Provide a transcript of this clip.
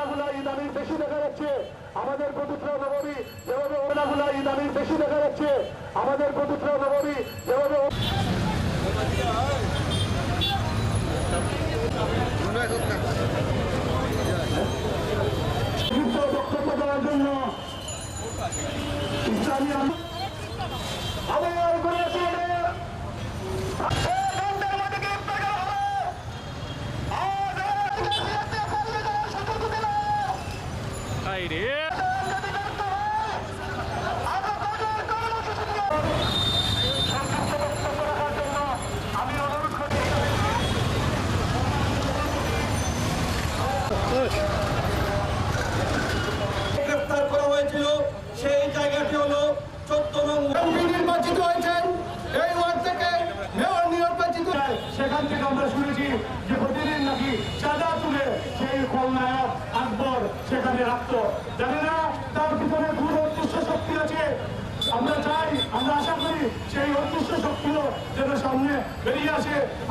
ওনাগুলা ইদানিং বেশি দেখা যাচ্ছে আমাদের প্রতিক্রিয়া নবমী যেভাবে ওনাগুলা ইদানিং বেশি দেখা যাচ্ছে আমাদের প্রতিক্রিয়া নবমী যেভাবে বক্তব্য দেওয়ার জন্য ইসলামী আবার করেছে গ্রেফতার করা হয়েছিল সেই জায়গাটি হলো 14 নং নির্বাচিত হয়েছেন এই ওয়ার্ড থেকে মেয়র নির্বাচিত সেখান থেকে আমরা শুনেছি যে প্রতিদিন নাকি চাঁদা তুলে সেই খলনায়ক আকবর সেখানে রাখতো জানি না তার পিছনে দূর অদৃশ্য শক্তি আছে আমরা চাই আমরা আশা করি সেই অদৃশ্য শক্তিও যেন সামনে বেরিয়ে আসে।